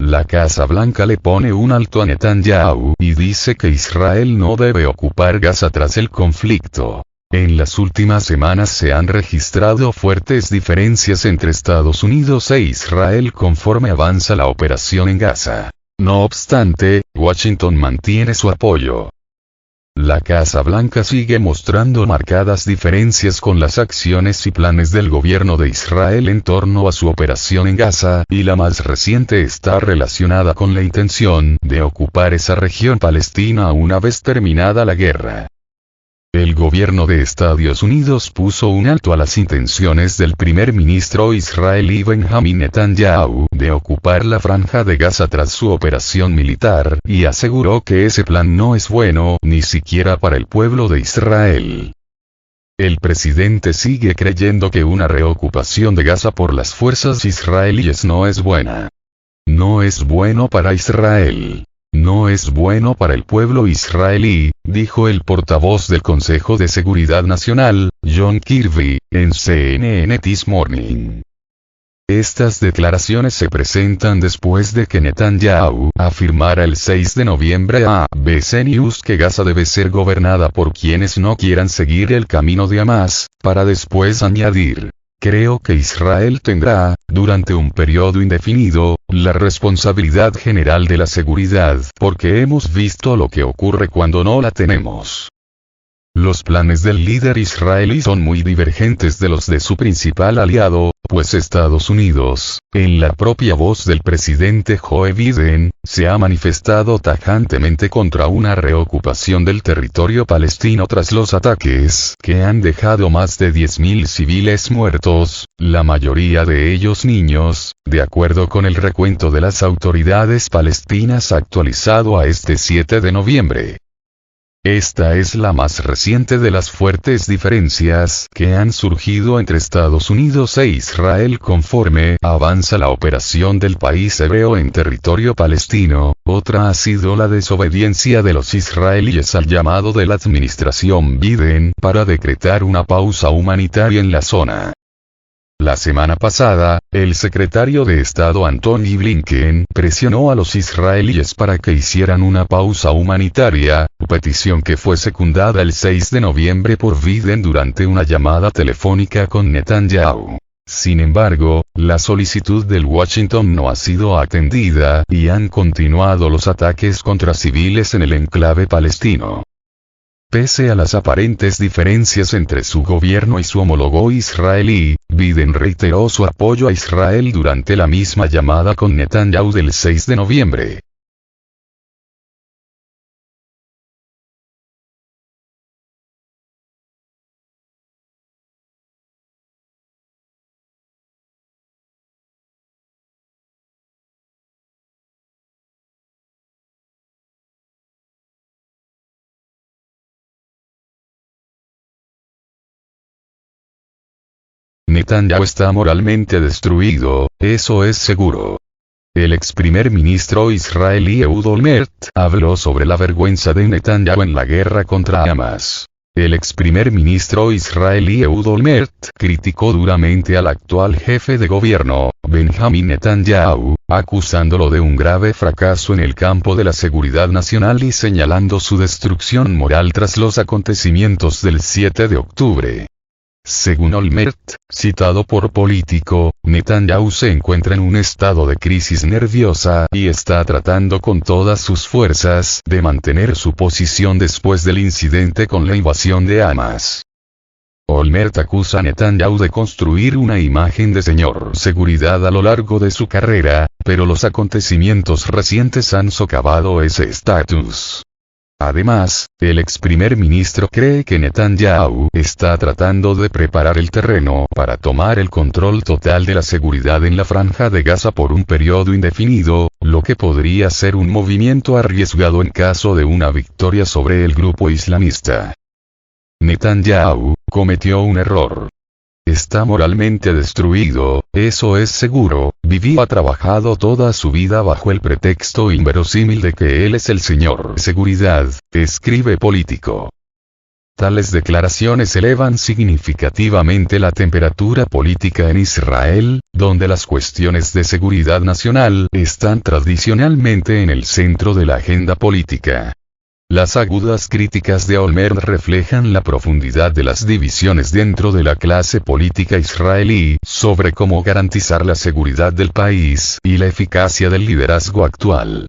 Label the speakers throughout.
Speaker 1: La Casa Blanca le pone un alto a Netanyahu y dice que Israel no debe ocupar Gaza tras el conflicto. En las últimas semanas se han registrado fuertes diferencias entre Estados Unidos e Israel conforme avanza la operación en Gaza. No obstante, Washington mantiene su apoyo. La Casa Blanca sigue mostrando marcadas diferencias con las acciones y planes del gobierno de Israel en torno a su operación en Gaza, y la más reciente está relacionada con la intención de ocupar esa región palestina una vez terminada la guerra. El gobierno de Estados Unidos puso un alto a las intenciones del primer ministro israelí Benjamin Netanyahu de ocupar la franja de Gaza tras su operación militar, y aseguró que ese plan no es bueno ni siquiera para el pueblo de Israel. El presidente sigue creyendo que una reocupación de Gaza por las fuerzas israelíes no es buena. No es bueno para Israel. No es bueno para el pueblo israelí, dijo el portavoz del Consejo de Seguridad Nacional, John Kirby, en CNN This Morning. Estas declaraciones se presentan después de que Netanyahu afirmara el 6 de noviembre a ABC News que Gaza debe ser gobernada por quienes no quieran seguir el camino de Hamás, para después añadir: creo que Israel tendrá, durante un periodo indefinido, la responsabilidad general de la seguridad, porque hemos visto lo que ocurre cuando no la tenemos. Los planes del líder israelí son muy divergentes de los de su principal aliado, pues Estados Unidos, en la propia voz del presidente Joe Biden, se ha manifestado tajantemente contra una reocupación del territorio palestino tras los ataques que han dejado más de 10.000 civiles muertos, la mayoría de ellos niños, de acuerdo con el recuento de las autoridades palestinas actualizado a este 7 de noviembre. Esta es la más reciente de las fuertes diferencias que han surgido entre Estados Unidos e Israel conforme avanza la operación del país hebreo en territorio palestino. Otra ha sido la desobediencia de los israelíes al llamado de la administración Biden para decretar una pausa humanitaria en la zona. La semana pasada, el secretario de Estado Antony Blinken presionó a los israelíes para que hicieran una pausa humanitaria, petición que fue secundada el 6 de noviembre por Biden durante una llamada telefónica con Netanyahu. Sin embargo, la solicitud del Washington no ha sido atendida, y han continuado los ataques contra civiles en el enclave palestino. Pese a las aparentes diferencias entre su gobierno y su homólogo israelí, Biden reiteró su apoyo a Israel durante la misma llamada con Netanyahu del 6 de noviembre. Netanyahu está moralmente destruido, eso es seguro. El ex primer ministro israelí Ehud Olmert habló sobre la vergüenza de Netanyahu en la guerra contra Hamás. El ex primer ministro israelí Ehud Olmert criticó duramente al actual jefe de gobierno, Benjamin Netanyahu, acusándolo de un grave fracaso en el campo de la seguridad nacional y señalando su destrucción moral tras los acontecimientos del 7 de octubre. Según Olmert, citado por Político, Netanyahu se encuentra en un estado de crisis nerviosa y está tratando con todas sus fuerzas de mantener su posición después del incidente con la invasión de Hamás. Olmert acusa a Netanyahu de construir una imagen de señor seguridad a lo largo de su carrera, pero los acontecimientos recientes han socavado ese estatus. Además, el ex primer ministro cree que Netanyahu está tratando de preparar el terreno para tomar el control total de la seguridad en la franja de Gaza por un periodo indefinido, lo que podría ser un movimiento arriesgado en caso de una victoria sobre el grupo islamista. Netanyahu cometió un error. Está moralmente destruido, eso es seguro. Ha trabajado toda su vida bajo el pretexto inverosímil de que él es el señor seguridad, escribe Político. Tales declaraciones elevan significativamente la temperatura política en Israel, donde las cuestiones de seguridad nacional están tradicionalmente en el centro de la agenda política. Las agudas críticas de Olmert reflejan la profundidad de las divisiones dentro de la clase política israelí sobre cómo garantizar la seguridad del país y la eficacia del liderazgo actual.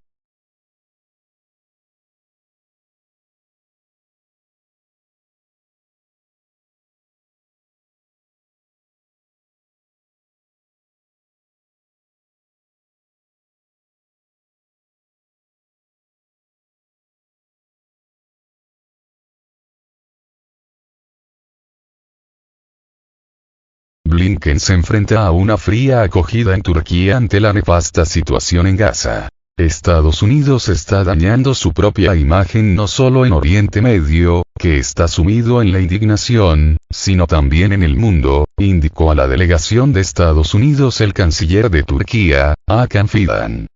Speaker 1: Blinken se enfrenta a una fría acogida en Turquía ante la nefasta situación en Gaza. Estados Unidos está dañando su propia imagen no solo en Oriente Medio, que está sumido en la indignación, sino también en el mundo, indicó a la delegación de Estados Unidos el canciller de Turquía, Hakan Fidan.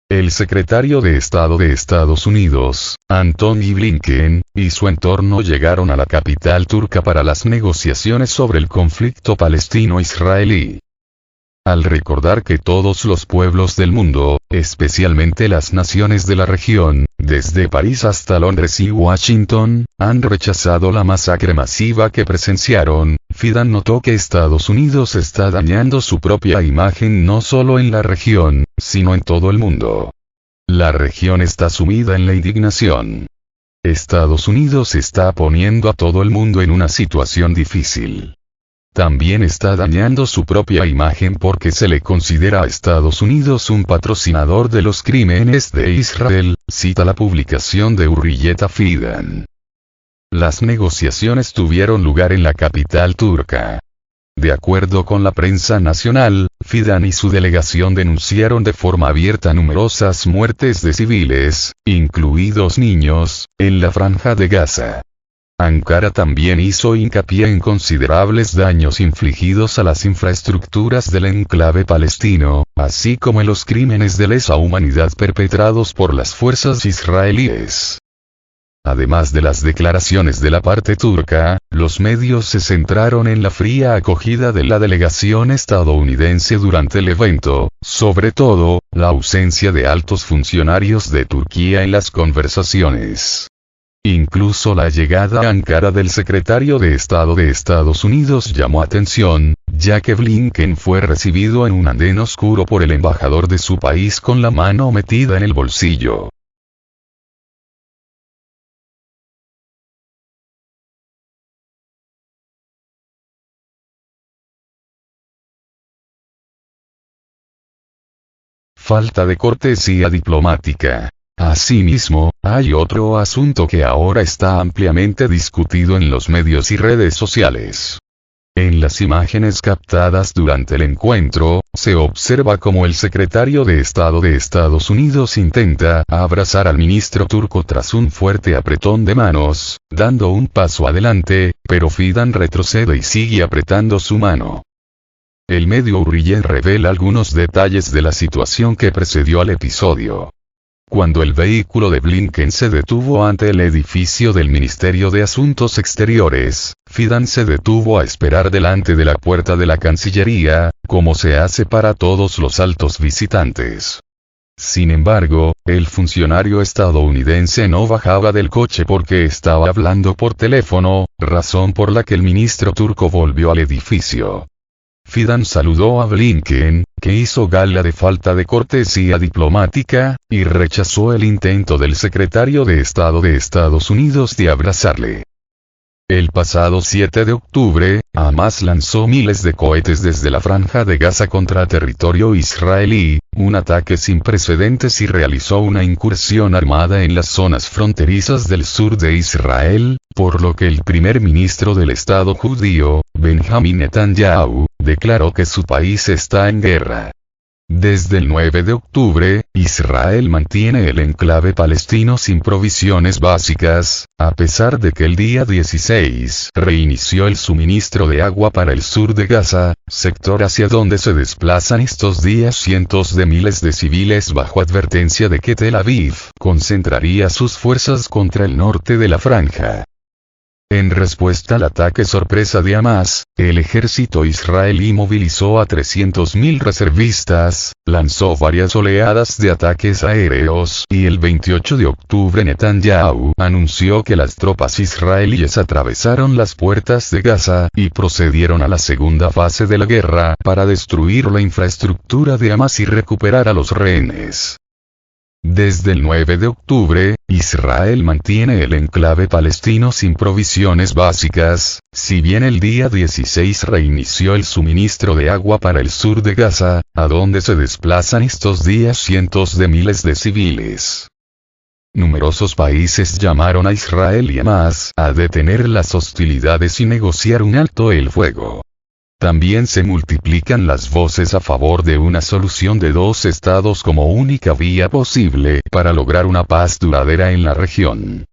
Speaker 1: El secretario de Estado de Estados Unidos, Antony Blinken, y su entorno llegaron a la capital turca para las negociaciones sobre el conflicto palestino-israelí. Al recordar que todos los pueblos del mundo, especialmente las naciones de la región, desde París hasta Londres y Washington, han rechazado la masacre masiva que presenciaron, Fidan notó que Estados Unidos está dañando su propia imagen no solo en la región, sino en todo el mundo. La región está sumida en la indignación. Estados Unidos está poniendo a todo el mundo en una situación difícil. También está dañando su propia imagen porque se le considera a Estados Unidos un patrocinador de los crímenes de Israel, cita la publicación de Hurriyet Fidan. Las negociaciones tuvieron lugar en la capital turca. De acuerdo con la prensa nacional, Fidan y su delegación denunciaron de forma abierta numerosas muertes de civiles, incluidos niños, en la franja de Gaza. Ankara también hizo hincapié en considerables daños infligidos a las infraestructuras del enclave palestino, así como en los crímenes de lesa humanidad perpetrados por las fuerzas israelíes. Además de las declaraciones de la parte turca, los medios se centraron en la fría acogida de la delegación estadounidense durante el evento, sobre todo, la ausencia de altos funcionarios de Turquía en las conversaciones. Incluso la llegada a Ankara del secretario de Estado de Estados Unidos llamó atención, ya que Blinken fue recibido en un andén oscuro por el embajador de su país con la mano metida en el bolsillo. Falta de cortesía diplomática. Asimismo, hay otro asunto que ahora está ampliamente discutido en los medios y redes sociales. En las imágenes captadas durante el encuentro, se observa cómo el secretario de Estado de Estados Unidos intenta abrazar al ministro turco tras un fuerte apretón de manos, dando un paso adelante, pero Fidan retrocede y sigue apretando su mano. El medio Hurriyet revela algunos detalles de la situación que precedió al episodio. Cuando el vehículo de Blinken se detuvo ante el edificio del Ministerio de Asuntos Exteriores, Fidan se detuvo a esperar delante de la puerta de la Cancillería, como se hace para todos los altos visitantes. Sin embargo, el funcionario estadounidense no bajaba del coche porque estaba hablando por teléfono, razón por la que el ministro turco volvió al edificio. Fidan saludó a Blinken, que hizo gala de falta de cortesía diplomática, y rechazó el intento del secretario de Estado de Estados Unidos de abrazarle. El pasado 7 de octubre, Hamas lanzó miles de cohetes desde la franja de Gaza contra territorio israelí, un ataque sin precedentes, y realizó una incursión armada en las zonas fronterizas del sur de Israel, por lo que el primer ministro del Estado judío, Benjamin Netanyahu, declaró que su país está en guerra. Desde el 9 de octubre, Israel mantiene el enclave palestino sin provisiones básicas, a pesar de que el día 16 reinició el suministro de agua para el sur de Gaza, sector hacia donde se desplazan estos días cientos de miles de civiles bajo advertencia de que Tel Aviv concentraría sus fuerzas contra el norte de la franja. En respuesta al ataque sorpresa de Hamás, el ejército israelí movilizó a 300.000 reservistas, lanzó varias oleadas de ataques aéreos y el 28 de octubre Netanyahu anunció que las tropas israelíes atravesaron las puertas de Gaza y procedieron a la segunda fase de la guerra para destruir la infraestructura de Hamás y recuperar a los rehenes. Desde el 9 de octubre, Israel mantiene el enclave palestino sin provisiones básicas, si bien el día 16 reinició el suministro de agua para el sur de Gaza, a donde se desplazan estos días cientos de miles de civiles. Numerosos países llamaron a Israel y Hamás a detener las hostilidades y negociar un alto el fuego. También se multiplican las voces a favor de una solución de dos estados como única vía posible para lograr una paz duradera en la región.